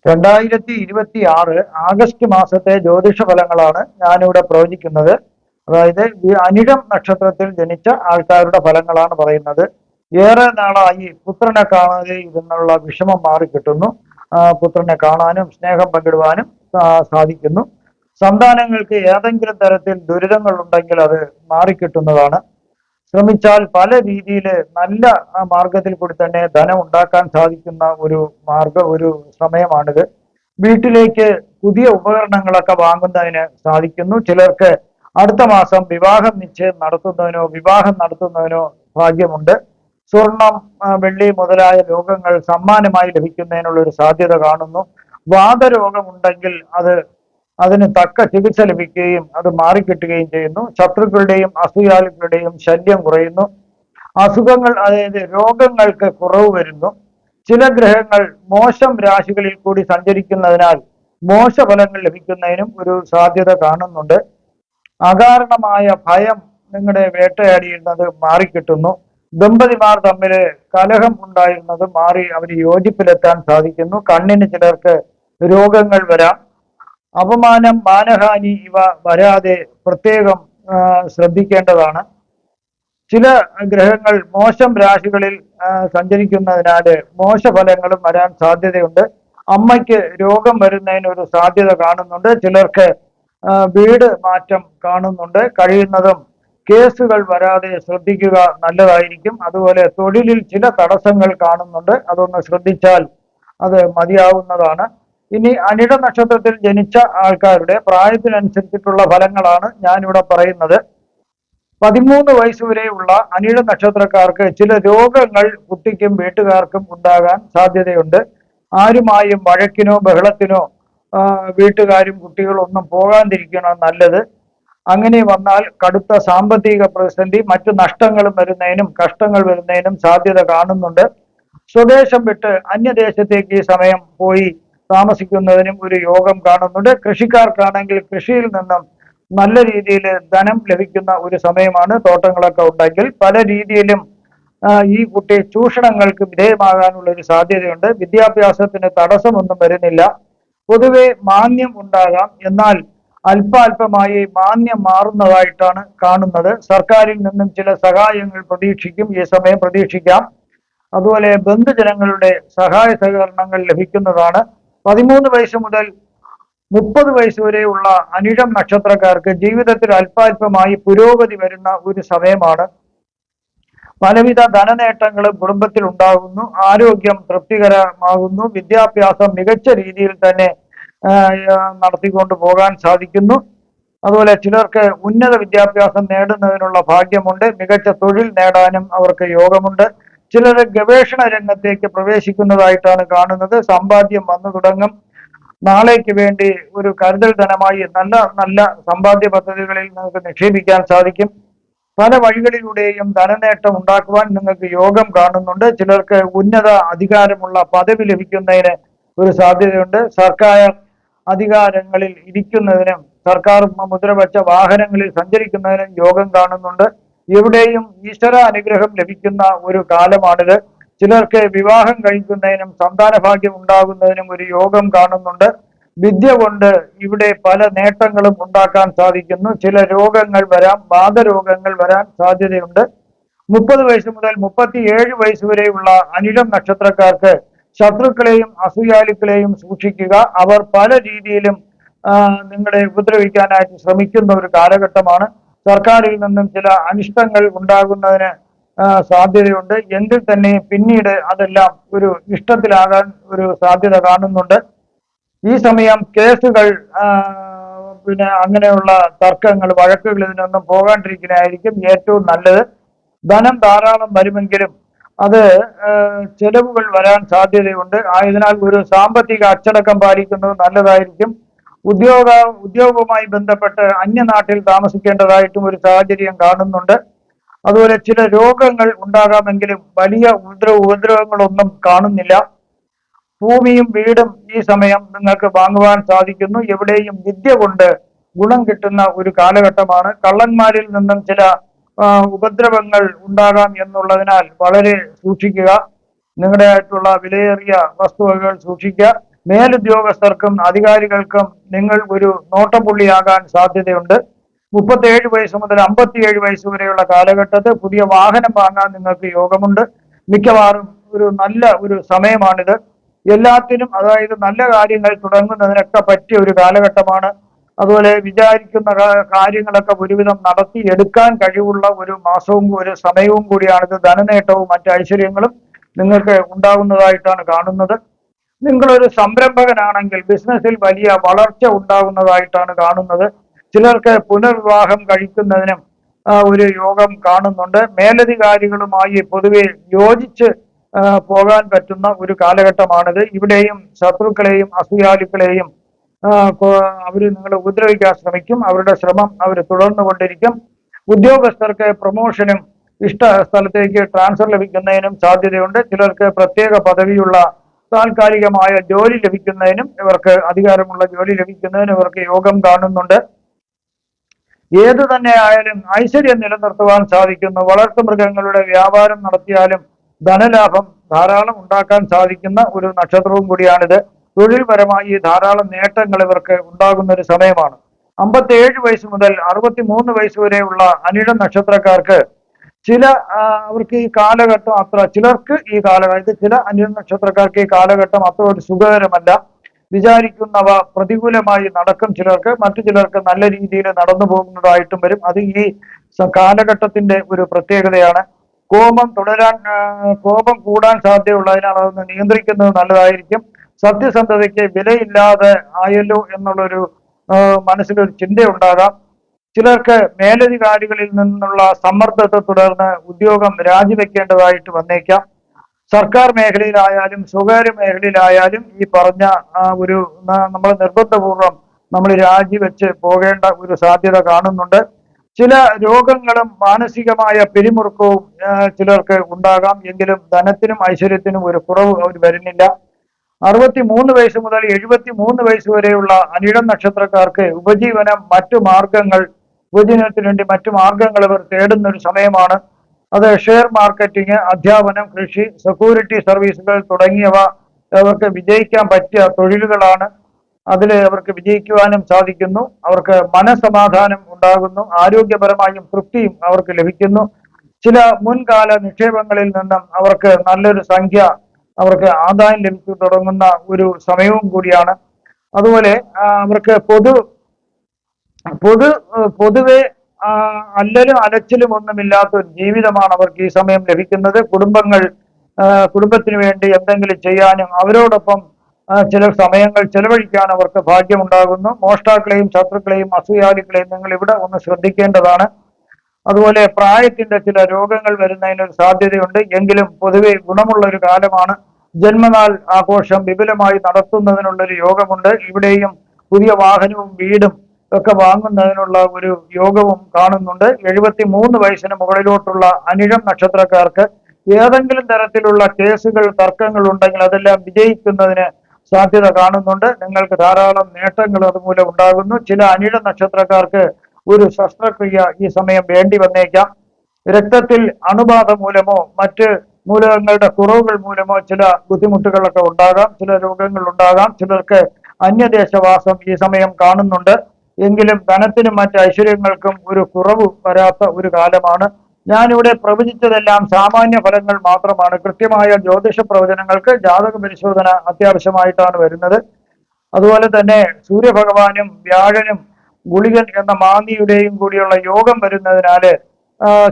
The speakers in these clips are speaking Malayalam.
2026 ആഗസ്റ്റ് മാസത്തെ ജ്യോതിഷ ഫലങ്ങളാണ് ഞാനിവിടെ പ്രവചിക്കുന്നത്. അതായത് ഈ അനിഴം നക്ഷത്രത്തിൽ ജനിച്ച ആൾക്കാരുടെ ഫലങ്ങളാണ് പറയുന്നത്. ഏറെ നാളായി പുത്രനെ കാണാതെ ഇരുന്നുള്ള വിഷമം മാറിക്കിട്ടുന്നു. പുത്രനെ കാണാനും സ്നേഹം പങ്കിടുവാനും സാധിക്കുന്നു. സന്താനങ്ങൾക്ക് ഏതെങ്കിലും തരത്തിൽ ദുരിതങ്ങൾ ഉണ്ടെങ്കിൽ അത് മാറിക്കിട്ടുന്നതാണ്. ശ്രമിച്ചാൽ പല രീതിയിൽ നല്ല മാർഗത്തിൽ കൂടി തന്നെ ധനം ഉണ്ടാക്കാൻ സാധിക്കുന്ന ഒരു സമയമാണിത്. വീട്ടിലേക്ക് പുതിയ ഉപകരണങ്ങളൊക്കെ വാങ്ങുന്നതിന് സാധിക്കുന്നു. ചിലർക്ക് അടുത്ത മാസം വിവാഹം നടത്തുന്നതിനോ ഭാഗ്യമുണ്ട്. സ്വർണം, വെള്ളി മുതലായ ലോകങ്ങൾ സമ്മാനമായി ലഭിക്കുന്നതിനുള്ള ഒരു സാധ്യത കാണുന്നു. വാതരോഗമുണ്ടെങ്കിൽ അതിന് തക്ക ചികിത്സ ലഭിക്കുകയും അത് മാറിക്കിട്ടുകയും ചെയ്യുന്നു. ശത്രുക്കളുടെയും അസൂയാലുക്കളുടെയും ശല്യം കുറയുന്നു. അസുഖങ്ങൾ, അതായത് രോഗങ്ങൾക്ക് കുറവ് വരുന്നു. ചില ഗ്രഹങ്ങൾ മോശം രാശികളിൽ കൂടി സഞ്ചരിക്കുന്നതിനാൽ മോശഫലങ്ങൾ ലഭിക്കുന്നതിനും ഒരു സാധ്യത കാണുന്നുണ്ട്. അകാരണമായ ഭയം നിങ്ങളുടെ വേട്ടയാടിയിരുന്നത് മാറിക്കിട്ടുന്നു. ദമ്പതിമാർ തമ്മിൽ കലഹം ഉണ്ടായിരുന്നത് മാറി അവർ യോജിപ്പിലെത്താൻ സാധിക്കുന്നു. കണ്ണിന് ചിലർക്ക് രോഗങ്ങൾ വരാം. അപമാനം, മാനഹാനി ഇവ വരാതെ പ്രത്യേകം ശ്രദ്ധിക്കേണ്ടതാണ്. ചില ഗ്രഹങ്ങൾ മോശം രാശികളിൽ സഞ്ചരിക്കുന്നതിനാല് മോശഫലങ്ങളും വരാൻ സാധ്യതയുണ്ട്. അമ്മയ്ക്ക് രോഗം വരുന്നതിന് ഒരു സാധ്യത കാണുന്നുണ്ട്. ചിലർക്ക് വീട് മാറ്റം കാണുന്നുണ്ട്. കഴിയുന്നതും കേസുകൾ വരാതെ ശ്രദ്ധിക്കുക നല്ലതായിരിക്കും. അതുപോലെ തൊഴിലിൽ ചില തടസ്സങ്ങൾ കാണുന്നുണ്ട്. അതൊന്ന് ശ്രദ്ധിച്ചാൽ അത് മതിയാവുന്നതാണ്. ഇനി അനിഴ നക്ഷത്രത്തിൽ ജനിച്ച ആൾക്കാരുടെ പ്രായത്തിനനുസരിച്ചിട്ടുള്ള ഫലങ്ങളാണ് ഞാനിവിടെ പറയുന്നത്. 13 വയസ്സുവരെയുള്ള അനിഴ നക്ഷത്രക്കാർക്ക് ചില രോഗങ്ങൾ കുട്ടിക്കും വീട്ടുകാർക്കും ഉണ്ടാകാൻ സാധ്യതയുണ്ട്. ആരുമായും വഴക്കിനോ ബഹളത്തിനോ വീട്ടുകാരും കുട്ടികളും ഒന്നും പോകാതിരിക്കണം നല്ലത്. അങ്ങനെ വന്നാൽ കടുത്ത സാമ്പത്തിക പ്രതിസന്ധി, മറ്റു നഷ്ടങ്ങളും വരുന്നതിനും കഷ്ടങ്ങൾ വരുന്നതിനും സാധ്യത കാണുന്നുണ്ട്. സ്വദേശം വിട്ട് അന്യദേശത്തേക്ക് ഈ സമയം പോയി താമസിക്കുന്നതിനും ഒരു യോഗം കാണുന്നുണ്ട്. കൃഷിക്കാർക്കാണെങ്കിൽ കൃഷിയിൽ നിന്നും നല്ല രീതിയിൽ ധനം ലഭിക്കുന്ന ഒരു സമയമാണ്. തോട്ടങ്ങളൊക്കെ ഉണ്ടെങ്കിൽ പല രീതിയിലും ഈ കുട്ടി ചൂഷണങ്ങൾക്ക് വിധേയമാകാനുള്ള ഒരു സാധ്യതയുണ്ട്. വിദ്യാഭ്യാസത്തിന് തടസ്സമൊന്നും വരുന്നില്ല. പൊതുവെ മാന്യം ഉണ്ടാകാം, എന്നാൽ അല്പാൽപമായി മാന്യം മാറുന്നതായിട്ടാണ് കാണുന്നത്. സർക്കാരിൽ നിന്നും ചില സഹായങ്ങൾ ഈ സമയം പ്രതീക്ഷിക്കാം. അതുപോലെ ബന്ധുജനങ്ങളുടെ സഹായ സഹകരണങ്ങൾ ലഭിക്കുന്നതാണ്. 13 വയസ്സ് മുതൽ 30 വയസ്സ് വരെയുള്ള അനിഴം നക്ഷത്രക്കാർക്ക് ജീവിതത്തിൽ അല്പാൽപമായി പുരോഗതി വരുന്ന ഒരു സമയമാണ്. പലവിധ ധനനേട്ടങ്ങളും കുടുംബത്തിൽ ഉണ്ടാകുന്നു. ആരോഗ്യം തൃപ്തികരമാകുന്നു. വിദ്യാഭ്യാസം മികച്ച രീതിയിൽ തന്നെ നടത്തിക്കൊണ്ട് പോകാൻ സാധിക്കുന്നു. അതുപോലെ ചിലർക്ക് ഉന്നത വിദ്യാഭ്യാസം നേടുന്നതിനുള്ള ഭാഗ്യമുണ്ട്. മികച്ച തൊഴിൽ നേടാനും അവർക്ക് യോഗമുണ്ട്. ചിലർ ഗവേഷണ രംഗത്തേക്ക് പ്രവേശിക്കുന്നതായിട്ടാണ് കാണുന്നത്. സമ്പാദ്യം വന്നു തുടങ്ങും. നാളേക്ക് വേണ്ടി ഒരു കരുതൽ ധനമായി നല്ല നല്ല സമ്പാദ്യ പദ്ധതികളിൽ നിങ്ങൾക്ക് നിക്ഷേപിക്കാൻ സാധിക്കും. പല വഴികളിലൂടെയും ധനനേട്ടം ഉണ്ടാക്കുവാൻ നിങ്ങൾക്ക് യോഗം കാണുന്നുണ്ട്. ചിലർക്ക് ഉന്നത അധികാരമുള്ള പദവി ലഭിക്കുന്നതിന് ഒരു സാധ്യതയുണ്ട്. സർക്കാർ അധികാരങ്ങളിൽ ഇരിക്കുന്നതിനും സർക്കാർ മുദ്രവെച്ച വാഹനങ്ങളിൽ സഞ്ചരിക്കുന്നതിനും യോഗം കാണുന്നുണ്ട്. എവിടെയും ഈശ്വര അനുഗ്രഹം ലഭിക്കുന്ന ഒരു കാലമാണിത്. ചിലർക്ക് വിവാഹം കഴിക്കുന്നതിനും സന്താന ഭാഗ്യം ഉണ്ടാകുന്നതിനും ഒരു യോഗം കാണുന്നുണ്ട്. വിദ്യ കൊണ്ട് ഇവിടെ പല നേട്ടങ്ങളും ഉണ്ടാക്കാൻ സാധിക്കുന്നു. ചില രോഗങ്ങൾ വരാം, വാതരോഗങ്ങൾ വരാൻ സാധ്യതയുണ്ട്. 30 വയസ്സ് മുതൽ 37 വയസ്സ് വരെയുള്ള അനിഴം നക്ഷത്രക്കാർക്ക് ശത്രുക്കളെയും അസൂയാലുക്കളെയും സൂക്ഷിക്കുക. അവർ പല രീതിയിലും നിങ്ങളെ ഉപദ്രവിക്കാനായിട്ട് ശ്രമിക്കുന്ന ഒരു കാലഘട്ടമാണ്. സർക്കാരിൽ നിന്നും ചില അനിഷ്ടങ്ങൾ ഉണ്ടാകുന്നതിന് സാധ്യതയുണ്ട്. എങ്കിൽ തന്നെ പിന്നീട് അതെല്ലാം ഒരു ഇഷ്ടത്തിലാകാൻ ഒരു സാധ്യത കാണുന്നുണ്ട്. ഈ സമയം കേസുകൾ, അങ്ങനെയുള്ള തർക്കങ്ങൾ, വഴക്കുകൾ ഇതിനൊന്നും പോകാണ്ടിരിക്കുന്നതായിരിക്കും ഏറ്റവും നല്ലത്. ധനം ധാരാളം വരുമെങ്കിലും അത് ചെലവുകൾ വരാൻ സാധ്യതയുണ്ട്. ആയതിനാൽ ഒരു സാമ്പത്തിക അച്ചടക്കം പാലിക്കുന്നത് നല്ലതായിരിക്കും. ഉദ്യോഗവുമായി ബന്ധപ്പെട്ട് അന്യനാട്ടിൽ താമസിക്കേണ്ടതായിട്ടും ഒരു സാഹചര്യം കാണുന്നുണ്ട്. അതുപോലെ ചില രോഗങ്ങൾ ഉണ്ടാകാമെങ്കിലും വലിയ ഉപദ്രവങ്ങളൊന്നും കാണുന്നില്ല. ഭൂമിയും വീടും ഈ സമയം നിങ്ങൾക്ക് വാങ്ങുവാൻ സാധിക്കുന്നു. എവിടെയും വിദ്യ കൊണ്ട് ഗുണം കിട്ടുന്ന ഒരു കാലഘട്ടമാണ്. കള്ളന്മാരിൽ നിന്നും ചില ഉപദ്രവങ്ങൾ ഉണ്ടാകാം എന്നുള്ളതിനാൽ വളരെ സൂക്ഷിക്കുക. നിങ്ങളുടെ ആയിട്ടുള്ള വിലയേറിയ വസ്തുവകകൾ സൂക്ഷിക്കുക. മേലുദ്യോഗസ്ഥർക്കും അധികാരികൾക്കും നിങ്ങൾ ഒരു നോട്ടപ്പുള്ളിയാകാൻ സാധ്യതയുണ്ട്. 37 വയസ്സ് മുതൽ 57 വയസ്സ് വരെയുള്ള കാലഘട്ടത്തിൽ പുതിയ വാഹനം വാങ്ങാൻ നിങ്ങൾക്ക് യോഗമുണ്ട്. മിക്കവാറും ഒരു നല്ല ഒരു സമയമാണിത്. എല്ലാത്തിനും, അതായത് നല്ല കാര്യങ്ങൾ തുടങ്ങുന്നതിനൊക്കെ പറ്റിയ ഒരു കാലഘട്ടമാണ്. അതുപോലെ വിചാരിക്കുന്ന കാര്യങ്ങളൊക്കെ ഒരുവിധം നടത്തി എടുക്കാൻ കഴിവുള്ള ഒരു മാസവും ഒരു സമയവും കൂടിയാണിത്. ധനനേട്ടവും മറ്റ് ഐശ്വര്യങ്ങളും നിങ്ങൾക്ക് ഉണ്ടാകുന്നതായിട്ടാണ് കാണുന്നത്. നിങ്ങളൊരു സംരംഭകനാണെങ്കിൽ ബിസിനസ്സിൽ വലിയ വളർച്ച ഉണ്ടാകുന്നതായിട്ടാണ് കാണുന്നത്. ചിലർക്ക് പുനർവിവാഹം കഴിക്കുന്നതിനും ഒരു യോഗം കാണുന്നുണ്ട്. മേലധികാരികളുമായി പൊതുവെ യോജിച്ച് പോകാൻ പറ്റുന്ന ഒരു കാലഘട്ടമാണിത്. ഇവിടെയും ശത്രുക്കളെയും അസൂയാലുക്കളെയും അവർ നിങ്ങളെ ഉപദ്രവിക്കാൻ ശ്രമിക്കും. അവരുടെ ശ്രമം അവർ തുടർന്നുകൊണ്ടിരിക്കും. ഉദ്യോഗസ്ഥർക്ക് പ്രൊമോഷനും ഇഷ്ട സ്ഥലത്തേക്ക് ട്രാൻസ്ഫർ ലഭിക്കുന്നതിനും സാധ്യതയുണ്ട്. ചിലർക്ക് പ്രത്യേക പദവിയുള്ള താൽക്കാലികമായ ജോലി ലഭിക്കുന്നതിനും, ഇവർക്ക് അധികാരമുള്ള ജോലി ലഭിക്കുന്നതിനും ഇവർക്ക് യോഗം കാണുന്നുണ്ട്. ഏതു തന്നെ ആയാലും ഐശ്വര്യം നിലനിർത്തുവാൻ സാധിക്കുന്നു. വളർത്തുമൃഗങ്ങളുടെ വ്യാപാരം നടത്തിയാലും ധനലാഭം ധാരാളം ഉണ്ടാക്കാൻ സാധിക്കുന്ന ഒരു നക്ഷത്രവും കൂടിയാണിത്. തൊഴിൽപരമായി ധാരാളം നേട്ടങ്ങൾ ഇവർക്ക് ഉണ്ടാകുന്ന ഒരു സമയമാണ്. 57 വയസ്സ് മുതൽ 63 വയസ്സ് വരെയുള്ള അനിഴം നക്ഷത്രക്കാർക്ക് അവർക്ക് ഈ കാലഘട്ടം ചിലർക്ക് ഈ കാലഘട്ടത്തിൽ ചില അനിഴം നക്ഷത്രക്കാർക്ക് ഈ കാലഘട്ടം അത്ര ഒരു സുഖകരമല്ല. വിചാരിക്കുന്നവ പ്രതികൂലമായി നടക്കും ചിലർക്ക്, മറ്റു ചിലർക്ക് നല്ല രീതിയിൽ നടന്നു പോകുന്നതായിട്ടും വരും. അത് ഈ കാലഘട്ടത്തിന്റെ ഒരു പ്രത്യേകതയാണ്. കോപം കൂടാൻ സാധ്യതയുള്ളതിനാൽ അതൊന്ന് നിയന്ത്രിക്കുന്നത് നല്ലതായിരിക്കും. സത്യസന്ധതയ്ക്ക് വിലയില്ലാതെ ആയല്ലോ എന്നുള്ളൊരു മനസ്സിലൊരു ചിന്തയുണ്ടാകാം. ചിലർക്ക് മേലധികാരികളിൽ നിന്നുള്ള സമ്മർദ്ദത്തെ തുടർന്ന് ഉദ്യോഗം രാജിവെക്കേണ്ടതായിട്ട് വന്നേക്കാം. സർക്കാർ മേഖലയിലായാലും സ്വകാര്യ മേഖലയിലായാലും ഈ പറഞ്ഞ ഒരു നമ്മൾ നിർബന്ധപൂർവം നമ്മൾ രാജിവെച്ച് പോകേണ്ട ഒരു സാധ്യത കാണുന്നുണ്ട്. ചില രോഗങ്ങളും മാനസികമായ പിരിമുറുക്കവും ചിലർക്ക് ഉണ്ടാകാം. എങ്കിലും ധനത്തിനും ഐശ്വര്യത്തിനും ഒരു കുറവ് അവർ വരുന്നില്ല. 63 വയസ്സ് മുതൽ 73 വയസ്സ് വരെയുള്ള അനിഴം നക്ഷത്രക്കാർക്ക് ഉപജീവനത്തിന് വേണ്ടി മറ്റു മാർഗങ്ങൾ ഇവർ തേടുന്ന ഒരു സമയമാണ്. അത് ഷെയർ മാർക്കറ്റിംഗ്, അധ്യാപനം, കൃഷി, സെക്യൂരിറ്റി സർവീസുകൾ തുടങ്ങിയവ അവർക്ക് വിജയിക്കാൻ പറ്റിയ തൊഴിലുകളാണ്. അതിൽ അവർക്ക് വിജയിക്കുവാനും സാധിക്കുന്നു. അവർക്ക് മനസമാധാനം ഉണ്ടാകുന്നു. ആരോഗ്യപരമായും തൃപ്തിയും അവർക്ക് ലഭിക്കുന്നു. ചില മുൻകാല നിക്ഷേപങ്ങളിൽ നിന്നും അവർക്ക് നല്ലൊരു സംഖ്യ അവർക്ക് ആദായം ലഭിച്ചു തുടങ്ങുന്ന ഒരു സമയവും കൂടിയാണ്. അതുപോലെ അവർക്ക് പൊതുവെ അല്ലലും അലച്ചിലും ഒന്നുമില്ലാത്ത ഒരു ജീവിതമാണ് അവർക്ക് ഈ സമയം ലഭിക്കുന്നത്. കുടുംബത്തിന് വേണ്ടി എന്തെങ്കിലും ചെയ്യാനും അവരോടൊപ്പം ചില സമയങ്ങൾ ചെലവഴിക്കാൻ അവർക്ക് ഭാഗ്യമുണ്ടാകുന്നു. മോഷ്ടാക്കളെയും ശത്രുക്കളെയും അസൂയാലുക്കളെയും നിങ്ങൾ ഇവിടെ ഒന്ന് ശ്രദ്ധിക്കേണ്ടതാണ്. അതുപോലെ പ്രായത്തിന്റെ ചില രോഗങ്ങൾ വരുന്നതിനൊരു സാധ്യതയുണ്ട്. എങ്കിലും പൊതുവെ ഗുണമുള്ള ഒരു കാലമാണ്. ജന്മനാൾ ആഘോഷം വിപുലമായി നടത്തുന്നതിനുള്ളൊരു യോഗമുണ്ട്. ഇവിടെയും പുതിയ വാഹനവും വീടും ഒക്കെ വാങ്ങുന്നതിനുള്ള ഒരു യോഗവും കാണുന്നുണ്ട്. 73 വയസ്സിന് മുകളിലോട്ടുള്ള അനിഴം നക്ഷത്രക്കാർക്ക് ഏതെങ്കിലും തരത്തിലുള്ള കേസുകൾ, തർക്കങ്ങൾ ഉണ്ടെങ്കിൽ അതെല്ലാം വിജയിക്കുന്നതിന് സാധ്യത കാണുന്നുണ്ട്. നിങ്ങൾക്ക് ധാരാളം നേട്ടങ്ങൾ അതുമൂലം ഉണ്ടാകുന്നു. ചില അനിഴം നക്ഷത്രക്കാർക്ക് ഒരു ശസ്ത്രക്രിയ ഈ സമയം വേണ്ടി വന്നേക്കാം. രക്തത്തിൽ അണുബാധ മൂലമോ മറ്റ് മൂലകങ്ങളുടെ കുറവുകൾ മൂലമോ ചില ബുദ്ധിമുട്ടുകളൊക്കെ ഉണ്ടാകാം. ചില രോഗങ്ങൾ ഉണ്ടാകാം. ചിലർക്ക് അന്യദേശവാസം ഈ സമയം കാണുന്നുണ്ട്. എങ്കിലും ധനത്തിനും മറ്റ് ഐശ്വര്യങ്ങൾക്കും ഒരു കുറവ് വരാത്ത ഒരു കാലമാണ്. ഞാനിവിടെ പ്രവചിച്ചതെല്ലാം സാമാന്യ ഫലങ്ങൾ മാത്രമാണ്. കൃത്യമായ ജ്യോതിഷ പ്രവചനങ്ങൾക്ക് ജാതക പരിശോധന അത്യാവശ്യമായിട്ടാണ് വരുന്നത്. അതുപോലെ തന്നെ സൂര്യഭഗവാനും വ്യാഴനും ഗുളികൻ എന്ന മാന്തിയുടെയും കൂടിയുള്ള യോഗം വരുന്നതിനാല്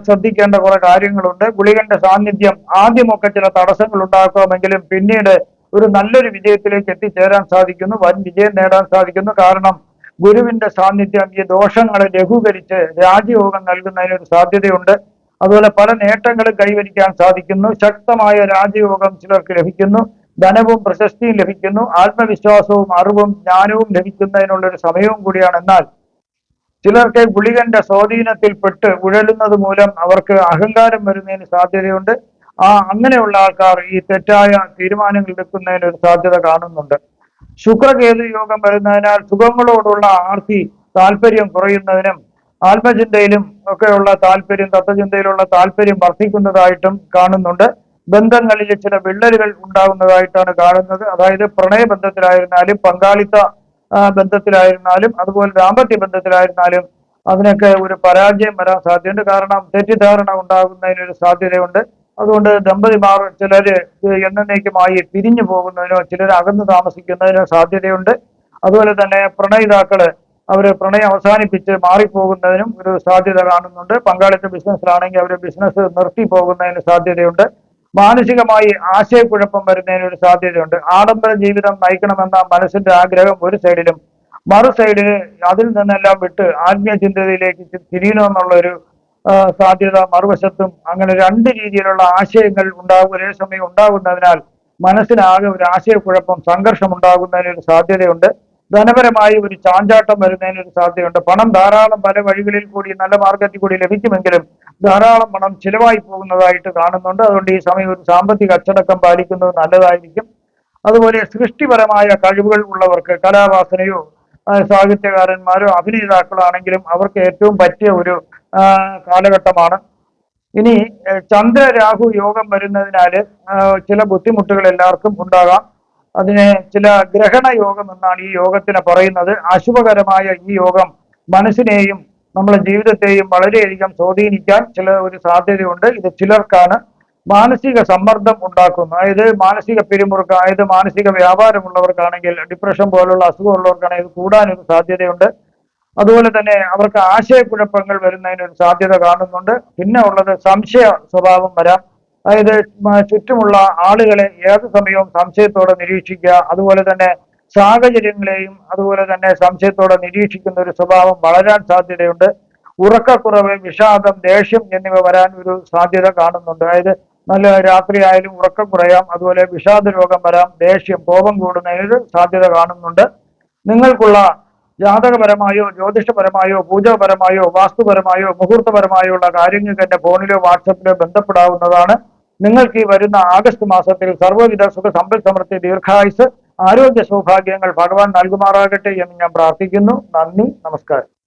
ശ്രദ്ധിക്കേണ്ട കുറെ കാര്യങ്ങളുണ്ട്. ഗുളികന്റെ സാന്നിധ്യം ആദ്യമൊക്കെ ചില തടസ്സങ്ങൾ ഉണ്ടാക്കാമെങ്കിലും പിന്നീട് ഒരു നല്ലൊരു വിജയത്തിലേക്ക് എത്തിച്ചേരാൻ സാധിക്കുന്നു. വൻ വിജയം നേടാൻ സാധിക്കുന്നു. കാരണം ഗുരുവിന്റെ സാന്നിധ്യം ഈ ദോഷങ്ങളെ ലഘൂകരിച്ച് രാജയോഗം നൽകുന്നതിനൊരു സാധ്യതയുണ്ട്. അതുപോലെ പല നേട്ടങ്ങളും കൈവരിക്കാൻ സാധിക്കുന്നു. ശക്തമായ രാജയോഗം ചിലർക്ക് ലഭിക്കുന്നു. ധനവും പ്രശസ്തിയും ലഭിക്കുന്നു. ആത്മവിശ്വാസവും അറിവും ജ്ഞാനവും ലഭിക്കുന്നതിനുള്ളൊരു സമയവും കൂടിയാണ്. എന്നാൽ ചിലർക്ക് ഗുളികന്റെ സ്വാധീനത്തിൽപ്പെട്ട് ഉഴലുന്നത് മൂലം അവർക്ക് അഹങ്കാരം വരുന്നതിന് സാധ്യതയുണ്ട്. അങ്ങനെയുള്ള ആൾക്കാർ ഈ തെറ്റായ തീരുമാനങ്ങൾ എടുക്കുന്നതിന് ഒരു സാധ്യത കാണുന്നുണ്ട്. ശുക്രകേതു യോഗം വരുന്നതിനാൽ സുഖങ്ങളോടുള്ള താല്പര്യം കുറയുന്നതിനും ആത്മചിന്തയിലും ഒക്കെയുള്ള താല്പര്യം, തത്വചിന്തയിലുള്ള താല്പര്യം വർദ്ധിക്കുന്നതായിട്ടും കാണുന്നുണ്ട്. ബന്ധങ്ങളിൽ ചില വിള്ളലുകൾ ഉണ്ടാകുന്നതായിട്ടാണ് കാണുന്നത്. അതായത് പ്രണയബന്ധത്തിലായിരുന്നാലും പങ്കാളിത്ത ബന്ധത്തിലായിരുന്നാലും അതുപോലെ ദാമ്പത്യ ബന്ധത്തിലായിരുന്നാലും അതിനൊക്കെ ഒരു പരാജയം വരാൻ സാധ്യതയുണ്ട്. കാരണം തെറ്റിദ്ധാരണ ഉണ്ടാകുന്നതിനൊരു സാധ്യതയുണ്ട്. അതുകൊണ്ട് ദമ്പതിമാർ ചിലര് എന്നേക്കുമായി പിരിഞ്ഞു പോകുന്നതിനോ ചിലർ അകന്നു താമസിക്കുന്നതിനോ സാധ്യതയുണ്ട്. അതുപോലെ തന്നെ പ്രണയിതാക്കള് അവര് പ്രണയം അവസാനിപ്പിച്ച് മാറിപ്പോകുന്നതിനും ഒരു സാധ്യത കാണുന്നുണ്ട്. പങ്കാളിത്ത ബിസിനസ്സിലാണെങ്കിൽ അവര് ബിസിനസ് നിർത്തി പോകുന്നതിന് സാധ്യതയുണ്ട്. മാനസികമായി ആശയക്കുഴപ്പം വരുന്നതിന് ഒരു സാധ്യതയുണ്ട്. ആഡംബര ജീവിതം നയിക്കണമെന്ന മനസ്സിന്റെ ആഗ്രഹം ഒരു സൈഡിലും, മറു സൈഡില് അതിൽ നിന്നെല്ലാം വിട്ട് ആത്മീയ ചിന്തയിലേക്ക് തിരിയണമെന്നുള്ള ഒരു സാധ്യത മറുവശത്തും. അങ്ങനെ രണ്ട് രീതിയിലുള്ള ആശയങ്ങൾ ഒരേ സമയം ഉണ്ടാകുന്നതിനാൽ മനസ്സിനാകെ ഒരു ആശയക്കുഴപ്പം, സംഘർഷം ഉണ്ടാകുന്നതിന് ഒരു സാധ്യതയുണ്ട്. ധനപരമായി ഒരു ചാഞ്ചാട്ടം വരുന്നതിന് ഒരു സാധ്യതയുണ്ട്. പണം ധാരാളം പല വഴികളിൽ കൂടി നല്ല മാർഗത്തിൽ കൂടി ലഭിക്കുമെങ്കിലും ധാരാളം പണം ചിലവായി പോകുന്നതായിട്ട് കാണുന്നുണ്ട്. അതുകൊണ്ട് ഈ സമയം ഒരു സാമ്പത്തിക അച്ചടക്കം പാലിക്കുന്നത് നല്ലതായിരിക്കും. അതുപോലെ സൃഷ്ടിപരമായ കഴിവുകൾ ഉള്ളവർക്ക്, കലാവാസനയോ സാഹിത്യകാരന്മാരോ അഭിനേതാക്കളോ ആണെങ്കിലും അവർക്ക് ഏറ്റവും പറ്റിയ ഒരു കാലഘട്ടമാണ്. ഇനി ചന്ദ്ര രാഹു യോഗം വരുന്നതിനാല് ചില ബുദ്ധിമുട്ടുകൾ എല്ലാവർക്കും ഉണ്ടാകാം. അതിന് ചില ഗ്രഹണ യോഗം എന്നാണ് ഈ യോഗത്തിന് പറയുന്നത്. അശുഭകരമായ ഈ യോഗം മനസ്സിനെയും നമ്മുടെ ജീവിതത്തെയും വളരെയധികം സ്വാധീനിക്കാൻ ഒരു സാധ്യതയുണ്ട്. ഇത് ചിലർക്കാണ് മാനസിക സമ്മർദ്ദം ഉണ്ടാക്കുന്നു. അതായത് മാനസിക പിരിമുറുക്കം, അതായത് മാനസിക വ്യാപാരമുള്ളവർക്കാണെങ്കിൽ, ഡിപ്രഷൻ പോലുള്ള അസുഖമുള്ളവർക്കാണെങ്കിൽ ഇത് കൂടാനൊരു സാധ്യതയുണ്ട്. അതുപോലെ തന്നെ അവർക്ക് ആശയക്കുഴപ്പങ്ങൾ വരുന്നതിനൊരു സാധ്യത കാണുന്നുണ്ട്. പിന്നെ ഉള്ളത് സംശയ സ്വഭാവം വരാം. അതായത് ചുറ്റുമുള്ള ആളുകളെ ഏത് സമയവും സംശയത്തോടെ നിരീക്ഷിക്കുക, അതുപോലെ തന്നെ സാഹചര്യങ്ങളെയും അതുപോലെ തന്നെ സംശയത്തോടെ നിരീക്ഷിക്കുന്ന ഒരു സ്വഭാവം വളരാൻ സാധ്യതയുണ്ട്. ഉറക്കക്കുറവ്, വിഷാദം, ദേഷ്യം എന്നിവ വരാൻ ഒരു സാധ്യത കാണുന്നുണ്ട്. അതായത് നല്ല രാത്രി ആയാലും ഉറക്കം കുറയാം, അതുപോലെ വിഷാദ രോഗം വരാം, ദേഷ്യം, കോപം കൂടുന്നതിനൊരു സാധ്യത കാണുന്നുണ്ട്. നിങ്ങൾക്കുള്ള ജാതകപരമായോ ജ്യോതിഷപരമായോ പൂജാപരമായോ വാസ്തുപരമായോ മുഹൂർത്തപരമായോ ഉള്ള കാര്യങ്ങൾക്ക് എന്റെ ഫോണിലോ വാട്സപ്പിലോ ബന്ധപ്പെടാവുന്നതാണ്. നിങ്ങൾക്ക് ഈ വരുന്ന ആഗസ്റ്റ് മാസത്തിൽ സർവ്വവിധ സുഖ സമ്പൽ സമൃദ്ധി, ദീർഘായുസ്, ആരോഗ്യ സൗഭാഗ്യങ്ങൾ ഭഗവാൻ നൽകുമാറാകട്ടെ എന്ന് ഞാൻ പ്രാർത്ഥിക്കുന്നു. നന്ദി, നമസ്കാരം.